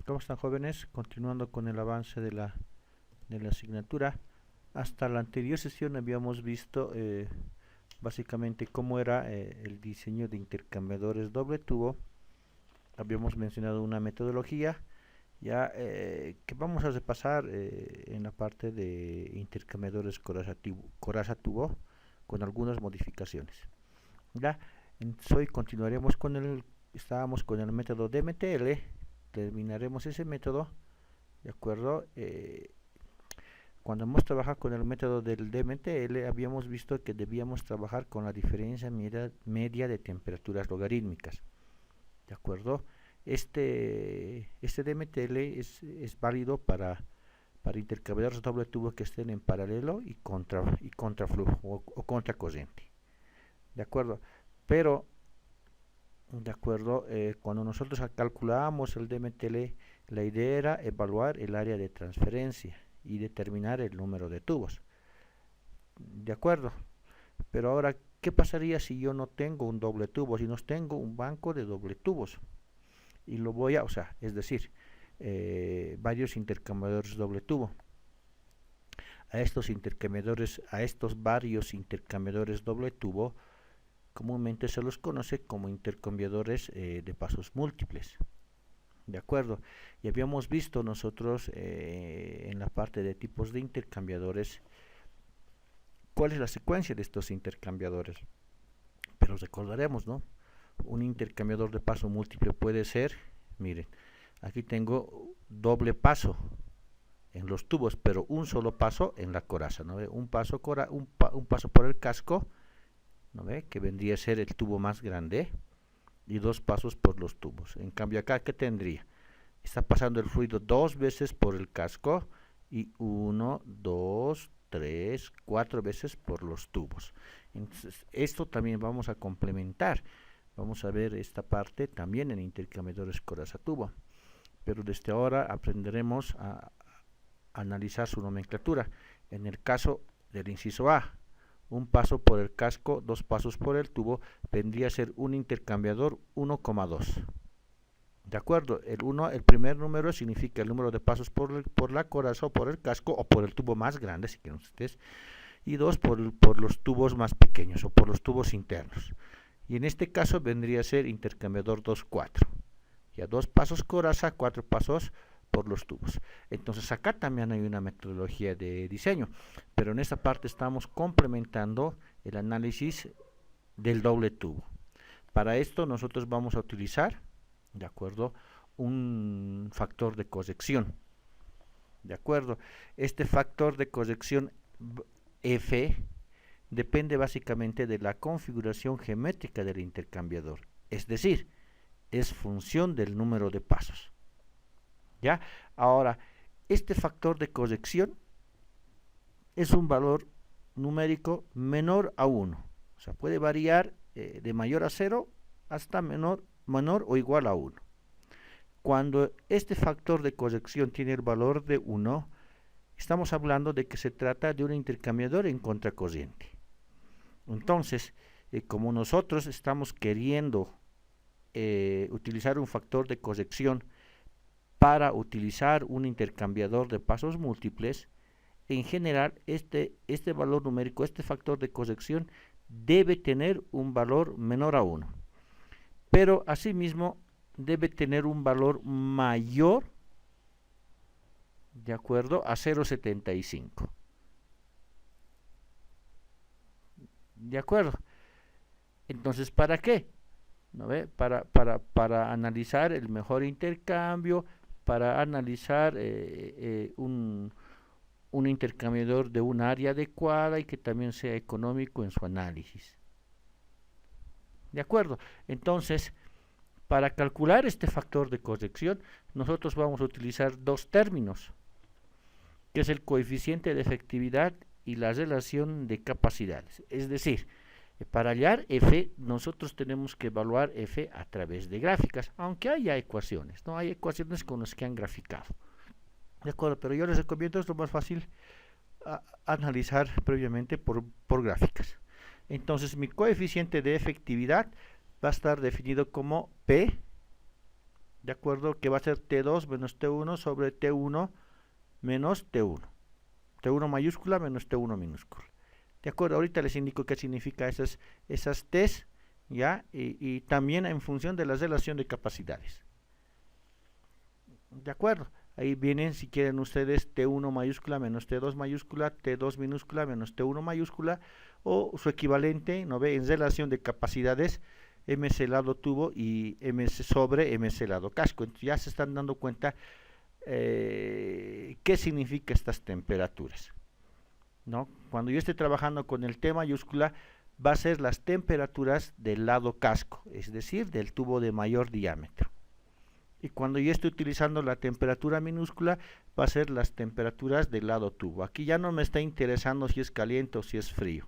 ¿Cómo están, jóvenes? Continuando con el avance de la asignatura. Hasta la anterior sesión habíamos visto básicamente cómo era el diseño de intercambiadores doble tubo. Habíamos mencionado una metodología ya que vamos a repasar en la parte de intercambiadores coraza tubo con algunas modificaciones. Ya, hoy continuaremos estábamos con el método DMTL, terminaremos ese método, ¿de acuerdo? Cuando hemos trabajado con el método del DMTL, habíamos visto que debíamos trabajar con la diferencia media de temperaturas logarítmicas, ¿de acuerdo? Este DMTL es válido para intercambiadores doble tubo que estén en paralelo y contraflujo o contracorriente, ¿de acuerdo? Pero, de acuerdo, cuando nosotros calculábamos el DMTL, la idea era evaluar el área de transferencia y determinar el número de tubos, ¿de acuerdo? Pero ahora, ¿qué pasaría si yo no tengo un doble tubo, si no tengo un banco de doble tubos? Y lo voy a, es decir, varios intercambiadores doble tubo. A estos varios intercambiadores doble tubo, comúnmente se los conoce como intercambiadores de pasos múltiples, ¿de acuerdo? Y habíamos visto nosotros en la parte de tipos de intercambiadores cuál es la secuencia de estos intercambiadores, pero recordaremos, ¿no? Un intercambiador de paso múltiple puede ser, miren, aquí tengo doble paso en los tubos, pero un solo paso en la coraza, ¿no ve? Un paso por el casco, ¿no ve? Que vendría a ser el tubo más grande, y dos pasos por los tubos. En cambio acá, ¿qué tendría? Está pasando el fluido dos veces por el casco y 1, 2, 3, 4 veces por los tubos. Entonces, esto también vamos a complementar. Vamos a ver esta parte también en intercambiadores coraza-tubo, pero desde ahora aprenderemos a analizar su nomenclatura. En el caso del inciso A, un paso por el casco, dos pasos por el tubo, vendría a ser un intercambiador 1,2. ¿De acuerdo? El primer número significa el número de pasos por la coraza o por el casco o por el tubo más grande, si quieren ustedes, y 2 por los tubos más pequeños o por los tubos internos. Y en este caso vendría a ser intercambiador 2,4. Ya 2 pasos coraza, 4 pasos por los tubos. Entonces acá también hay una metodología de diseño, pero en esta parte estamos complementando el análisis del doble tubo. Para esto nosotros vamos a utilizar, ¿de acuerdo?, un factor de corrección. ¿De acuerdo? Este factor de corrección F depende básicamente de la configuración geométrica del intercambiador, es decir, es función del número de pasos. ¿Ya? Ahora, este factor de corrección es un valor numérico menor a 1, o sea, puede variar de mayor a 0 hasta menor o igual a 1. Cuando este factor de corrección tiene el valor de 1, estamos hablando de que se trata de un intercambiador en contracorriente. Entonces, como nosotros estamos queriendo utilizar un factor de corrección para utilizar un intercambiador de pasos múltiples, en general este valor numérico, este factor de corrección, debe tener un valor menor a 1. Pero asimismo debe tener un valor mayor, de acuerdo, a 0,75. ¿De acuerdo? Entonces, ¿para qué? ¿No ve? Para analizar el mejor intercambio, para analizar un intercambiador de un área adecuada y que también sea económico en su análisis. ¿De acuerdo? Entonces, para calcular este factor de corrección, nosotros vamos a utilizar dos términos, que es el coeficiente de efectividad y la relación de capacidades. Es decir, para hallar F, nosotros tenemos que evaluar F a través de gráficas, aunque haya ecuaciones, ¿no? Hay ecuaciones con las que han graficado. De acuerdo, pero yo les recomiendo, es lo más fácil analizar previamente por gráficas. Entonces, mi coeficiente de efectividad va a estar definido como P, ¿de acuerdo? Que va a ser T2 menos T1 sobre T1 menos T1. T1 mayúscula menos T1 minúscula. ¿De acuerdo? Ahorita les indico qué significa esas T's, ¿ya? Y también en función de la relación de capacidades. ¿De acuerdo? Ahí vienen, si quieren ustedes, T1 mayúscula menos T2 mayúscula, T2 minúscula menos T1 mayúscula, o su equivalente, ¿no ve? En relación de capacidades, MC lado tubo y MC sobre MC lado casco. Entonces ya se están dando cuenta qué significa estas temperaturas, ¿no? Cuando yo esté trabajando con el T mayúscula, va a ser las temperaturas del lado casco, es decir, del tubo de mayor diámetro. Y cuando yo esté utilizando la temperatura minúscula, va a ser las temperaturas del lado tubo. Aquí ya no me está interesando si es caliente o si es frío.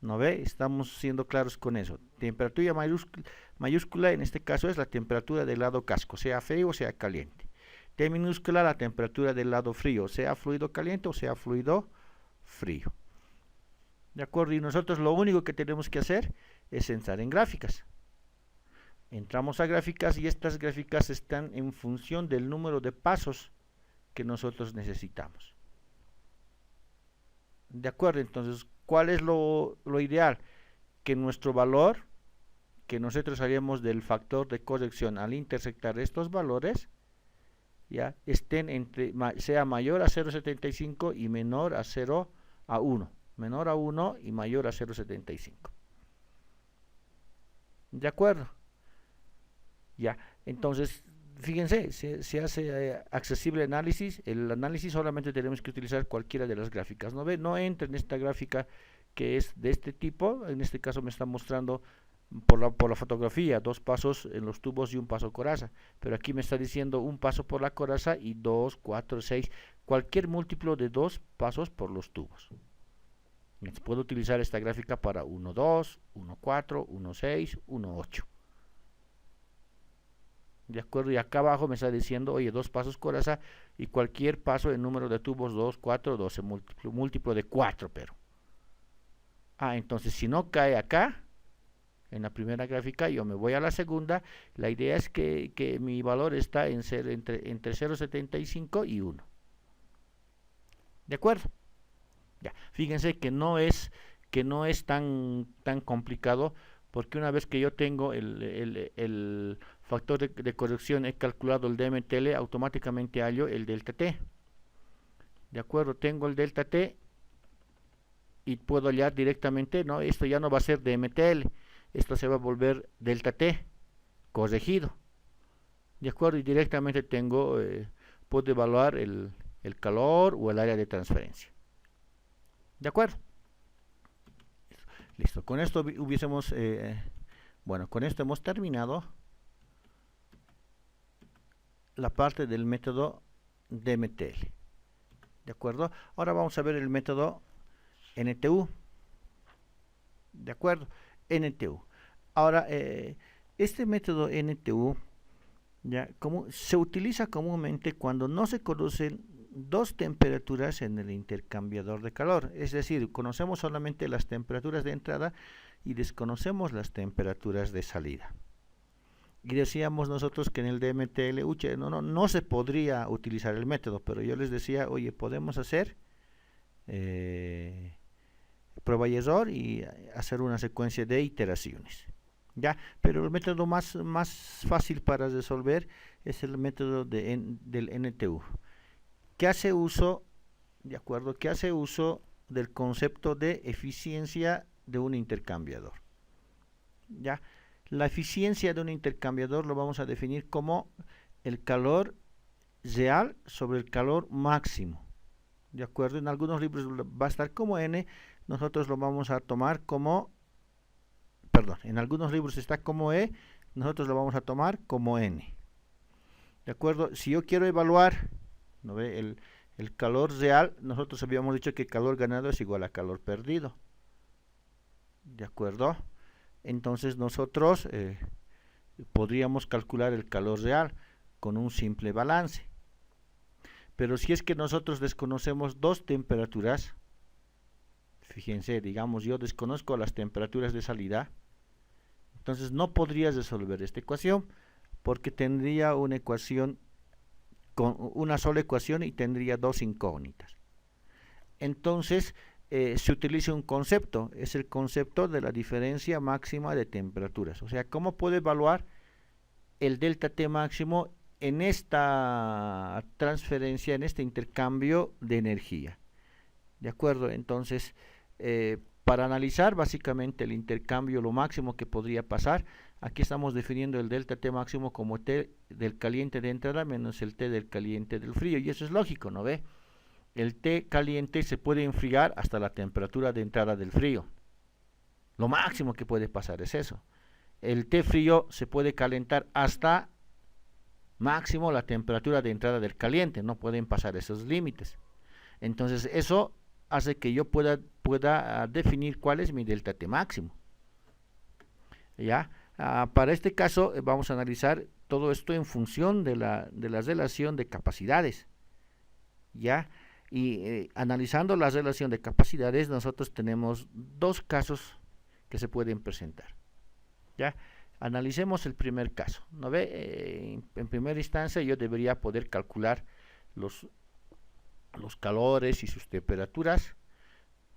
¿No ve? Estamos siendo claros con eso. Temperatura mayúscula en este caso es la temperatura del lado casco, sea frío o sea caliente. T minúscula, la temperatura del lado frío, sea fluido caliente o sea fluido frío. ¿De acuerdo? Y nosotros lo único que tenemos que hacer es entrar en gráficas. Entramos a gráficas y estas gráficas están en función del número de pasos que nosotros necesitamos. ¿De acuerdo? Entonces, ¿cuál es lo ideal? Que nuestro valor, que nosotros haríamos del factor de corrección al intersectar estos valores, ya estén sea mayor a 0,75 y menor a 0 a 1. Menor a 1 y mayor a 0,75. ¿De acuerdo? Ya, entonces, fíjense, se hace accesible análisis. El análisis solamente tenemos que utilizar cualquiera de las gráficas. ¿No ve? No entra en esta gráfica que es de este tipo. En este caso me está mostrando por la fotografía 2 pasos en los tubos y un paso coraza. Pero aquí me está diciendo un paso por la coraza y 2, 4, 6. Cualquier múltiplo de 2 pasos por los tubos. Entonces, puedo utilizar esta gráfica para 1, 2, 1, 4, 1, 6, 1, 8. ¿De acuerdo? Y acá abajo me está diciendo, oye, 2 pasos coraza y cualquier paso en número de tubos 2, 4, 12, múltiplo de 4, pero. Entonces si no cae acá, en la primera gráfica, yo me voy a la segunda. La idea es que mi valor está entre 0,75 y 1. ¿De acuerdo? Ya, fíjense que no es tan complicado, porque una vez que yo tengo el factor de corrección, he calculado el DMTL, automáticamente hallo el delta T. ¿De acuerdo? Tengo el delta T y puedo hallar directamente, ¿no? Esto ya no va a ser DMTL, esto se va a volver delta T corregido. ¿De acuerdo? Y directamente puedo evaluar el calor o el área de transferencia. ¿De acuerdo? Listo, con esto con esto hemos terminado la parte del método DMTL. ¿De acuerdo? Ahora vamos a ver el método NTU. ¿De acuerdo? NTU. Ahora, este método NTU se utiliza comúnmente cuando no se conocen dos temperaturas en el intercambiador de calor. Es decir, conocemos solamente las temperaturas de entrada y desconocemos las temperaturas de salida. Y decíamos nosotros que en el DMTL no se podría utilizar el método, pero yo les decía, oye, podemos hacer prueba y error y hacer una secuencia de iteraciones. ¿Ya? Pero el método más fácil para resolver es el método del NTU, que hace uso, ¿de acuerdo? Que hace uso del concepto de eficiencia de un intercambiador. ¿Ya? La eficiencia de un intercambiador lo vamos a definir como el calor real sobre el calor máximo. ¿De acuerdo? En algunos libros va a estar como N, nosotros lo vamos a tomar como, en algunos libros está como E, nosotros lo vamos a tomar como N. ¿De acuerdo? Si yo quiero evaluar, ¿no ve? El calor real, nosotros habíamos dicho que calor ganado es igual a calor perdido. ¿De acuerdo? Entonces nosotros podríamos calcular el calor real con un simple balance. Pero si es que nosotros desconocemos dos temperaturas, fíjense, digamos yo desconozco las temperaturas de salida, entonces no podrías resolver esta ecuación, porque tendría una ecuación con una sola ecuación y tendría dos incógnitas. Entonces se utiliza un concepto, es el concepto de la diferencia máxima de temperaturas. O sea, ¿cómo puedo evaluar el delta T máximo en esta transferencia, en este intercambio de energía? ¿De acuerdo? Entonces, para analizar básicamente el intercambio, lo máximo que podría pasar, aquí estamos definiendo el delta T máximo como T del caliente de entrada menos el T del caliente del frío, y eso es lógico, ¿no ve? El T caliente se puede enfriar hasta la temperatura de entrada del frío. Lo máximo que puede pasar es eso. El T frío se puede calentar hasta máximo la temperatura de entrada del caliente, no pueden pasar esos límites. Entonces eso hace que yo pueda definir cuál es mi delta T máximo. ¿Ya? Para este caso vamos a analizar todo esto en función de la relación de capacidades. ¿Ya? Y analizando la relación de capacidades, nosotros tenemos dos casos que se pueden presentar. ¿Ya? Analicemos el primer caso. ¿No ve? En primera instancia yo debería poder calcular los calores y sus temperaturas.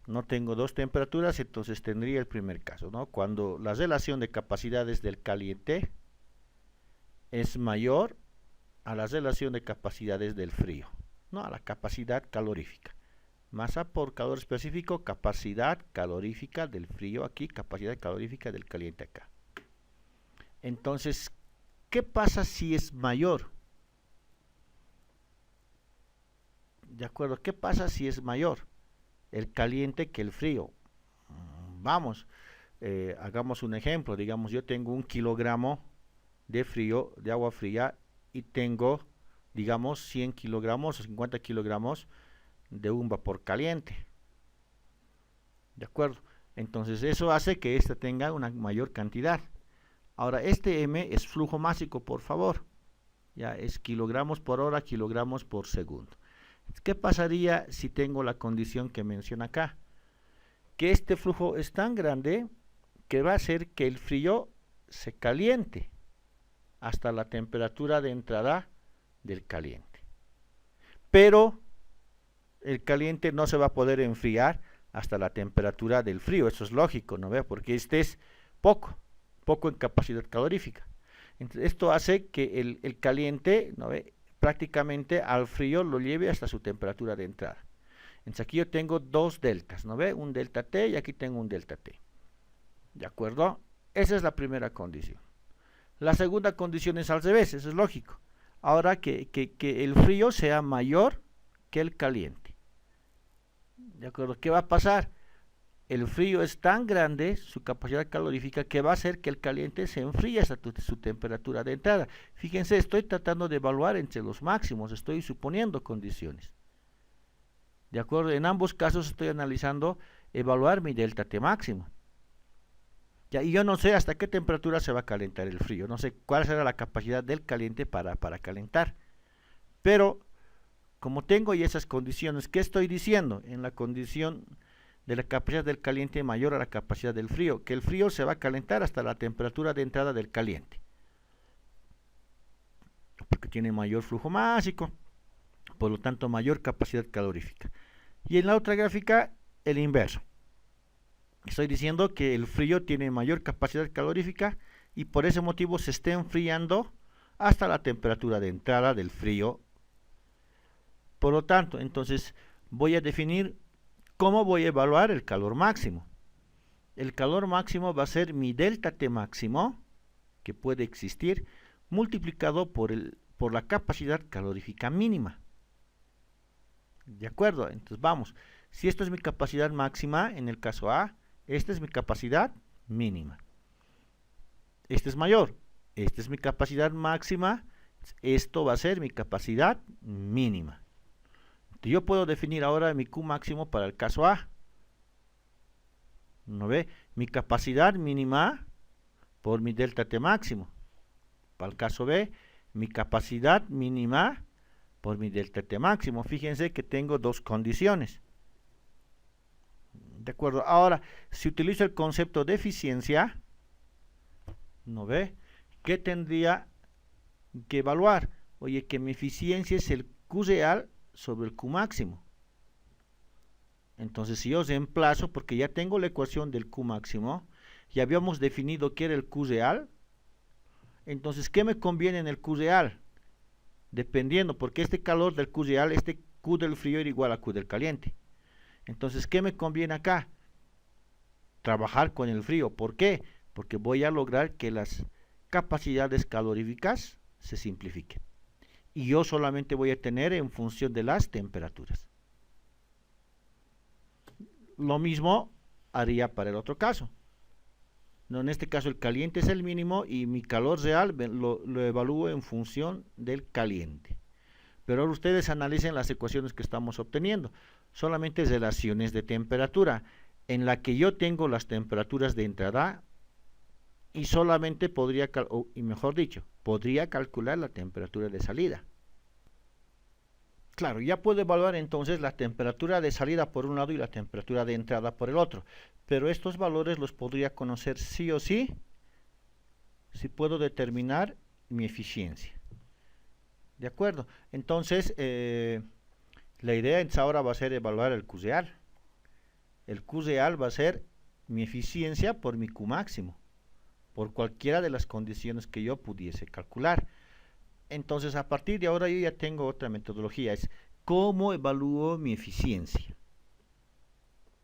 No tengo dos temperaturas, entonces tendría el primer caso, ¿no? Cuando la relación de capacidades del caliente es mayor a la relación de capacidades del frío, ¿no? A la capacidad calorífica. Masa por calor específico, capacidad calorífica del frío aquí, capacidad calorífica del caliente acá. Entonces, ¿qué pasa si es mayor? ¿De acuerdo? ¿Qué pasa si es mayor el caliente que el frío? Vamos, hagamos un ejemplo. Digamos, yo tengo 1 kilogramo de frío, de agua fría, y tengo, digamos, 100 kilogramos o 50 kilogramos de un vapor caliente. ¿De acuerdo? Entonces eso hace que esta tenga una mayor cantidad. Ahora, este M es flujo másico, por favor. Ya es kilogramos por hora, kilogramos por segundo. ¿Qué pasaría si tengo la condición que menciona acá? Que este flujo es tan grande que va a hacer que el frío se caliente hasta la temperatura de entrada del caliente. Pero el caliente no se va a poder enfriar hasta la temperatura del frío. Eso es lógico, ¿no ve? Porque este es poco en capacidad calorífica. Entonces, esto hace que el caliente, ¿no ve?, prácticamente al frío lo lleve hasta su temperatura de entrada. Entonces aquí yo tengo dos deltas, ¿no ve? Un delta T y aquí tengo un delta T. ¿De acuerdo? Esa es la primera condición. La segunda condición es al revés, eso es lógico. Ahora que el frío sea mayor que el caliente. ¿De acuerdo? ¿Qué va a pasar? El frío es tan grande, su capacidad calorífica, que va a hacer que el caliente se enfríe hasta su temperatura de entrada. Fíjense, estoy tratando de evaluar entre los máximos, estoy suponiendo condiciones. ¿De acuerdo? En ambos casos estoy analizando evaluar mi delta T máximo. Ya, y yo no sé hasta qué temperatura se va a calentar el frío, no sé cuál será la capacidad del caliente para calentar. Pero, como tengo ya esas condiciones, ¿qué estoy diciendo? En la condición de la capacidad del caliente mayor a la capacidad del frío, que el frío se va a calentar hasta la temperatura de entrada del caliente, porque tiene mayor flujo másico, por lo tanto mayor capacidad calorífica. Y en la otra gráfica, el inverso. Estoy diciendo que el frío tiene mayor capacidad calorífica y por ese motivo se está enfriando hasta la temperatura de entrada del frío. Por lo tanto, entonces voy a definir cómo voy a evaluar el calor máximo. El calor máximo va a ser mi delta T máximo, que puede existir, multiplicado por la capacidad calorífica mínima. ¿De acuerdo? Entonces vamos, si esto es mi capacidad máxima, en el caso A, esta es mi capacidad mínima. Este es mayor, esta es mi capacidad máxima, esto va a ser mi capacidad mínima. Yo puedo definir ahora mi Q máximo para el caso A. ¿No ve? Mi capacidad mínima por mi delta T máximo. Para el caso B, mi capacidad mínima por mi delta T máximo. Fíjense que tengo dos condiciones. ¿De acuerdo? Ahora, si utilizo el concepto de eficiencia, ¿no ve? ¿Qué tendría que evaluar. Oye, que mi eficiencia es el Q real sobre el Q máximo. Entonces, si yo reemplazo, porque ya tengo la ecuación del Q máximo, ya habíamos definido que era el Q real, entonces, ¿qué me conviene en el Q real? Dependiendo, porque este calor del Q real, este Q del frío era igual a Q del caliente. Entonces, ¿qué me conviene acá? Trabajar con el frío. ¿Por qué? Porque voy a lograr que las capacidades caloríficas se simplifiquen. Y yo solamente voy a tener en función de las temperaturas. Lo mismo haría para el otro caso. No, en este caso el caliente es el mínimo y mi calor real lo evalúo en función del caliente. Pero ahora ustedes analicen las ecuaciones que estamos obteniendo. Solamente relaciones de temperatura, en la que yo tengo las temperaturas de entrada y solamente podría, y mejor dicho, podría calcular la temperatura de salida. Claro, ya puedo evaluar entonces la temperatura de salida por un lado y la temperatura de entrada por el otro. Pero estos valores los podría conocer sí o sí si puedo determinar mi eficiencia. ¿De acuerdo? Entonces, la idea ahora va a ser evaluar el Q real. El Q real va a ser mi eficiencia por mi Q máximo, por cualquiera de las condiciones que yo pudiese calcular. Entonces, a partir de ahora yo ya tengo otra metodología, es cómo evalúo mi eficiencia.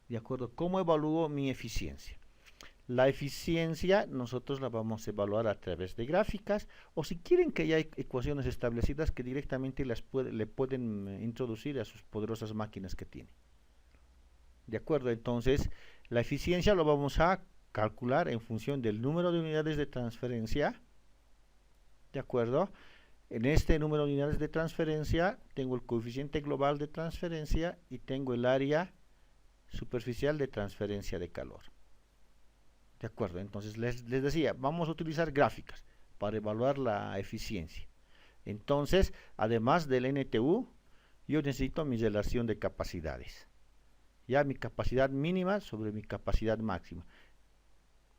¿De acuerdo? ¿Cómo evalúo mi eficiencia? La eficiencia nosotros la vamos a evaluar a través de gráficas, o si quieren que haya ecuaciones establecidas que directamente le pueden introducir a sus poderosas máquinas que tienen. ¿De acuerdo? Entonces, la eficiencia lo vamos a calcular en función del número de unidades de transferencia. ¿De acuerdo? En este número de unidades de transferencia tengo el coeficiente global de transferencia y tengo el área superficial de transferencia de calor. ¿De acuerdo? Entonces les decía, vamos a utilizar gráficas para evaluar la eficiencia. Entonces, además del NTU, yo necesito mi relación de capacidades. Ya mi capacidad mínima sobre mi capacidad máxima.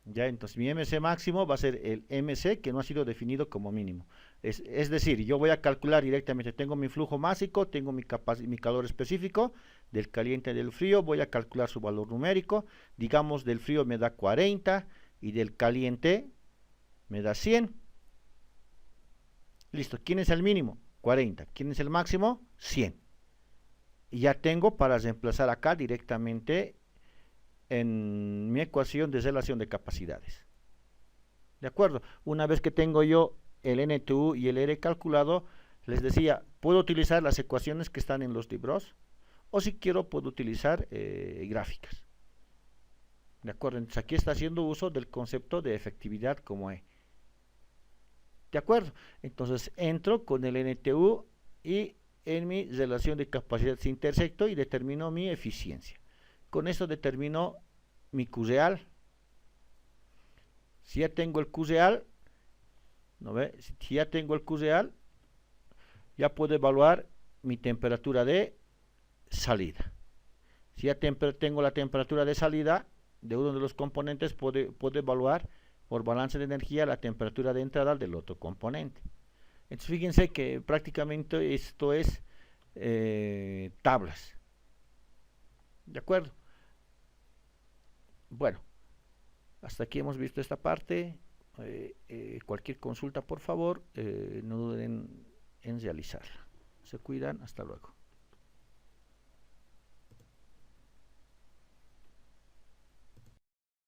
Ya, entonces mi MC máximo va a ser el MC que no ha sido definido como mínimo. Es decir, yo voy a calcular directamente, tengo mi flujo másico, tengo mi calor específico, del caliente y del frío, voy a calcular su valor numérico, digamos del frío me da 40 y del caliente me da 100. Listo, ¿quién es el mínimo? 40. ¿Quién es el máximo? 100. Y ya tengo para reemplazar acá directamente en mi ecuación de relación de capacidades. ¿De acuerdo? Una vez que tengo yo el NTU y el R calculado, les decía, puedo utilizar las ecuaciones que están en los libros, o si quiero puedo utilizar gráficas. ¿De acuerdo? Entonces aquí está haciendo uso del concepto de efectividad como E. ¿De acuerdo? Entonces entro con el NTU y en mi relación de capacidad se intersecto y determino mi eficiencia. Con esto determino mi Q real. Si ya tengo el Q real, ¿no ve? Si ya tengo el Q real, ya puedo evaluar mi temperatura de salida. Si ya tengo la temperatura de salida de uno de los componentes, puedo evaluar por balance de energía la temperatura de entrada del otro componente. Entonces fíjense que prácticamente esto es tablas. ¿De acuerdo? Bueno, hasta aquí hemos visto esta parte. Cualquier consulta, por favor, no duden en realizarla. Se cuidan, hasta luego.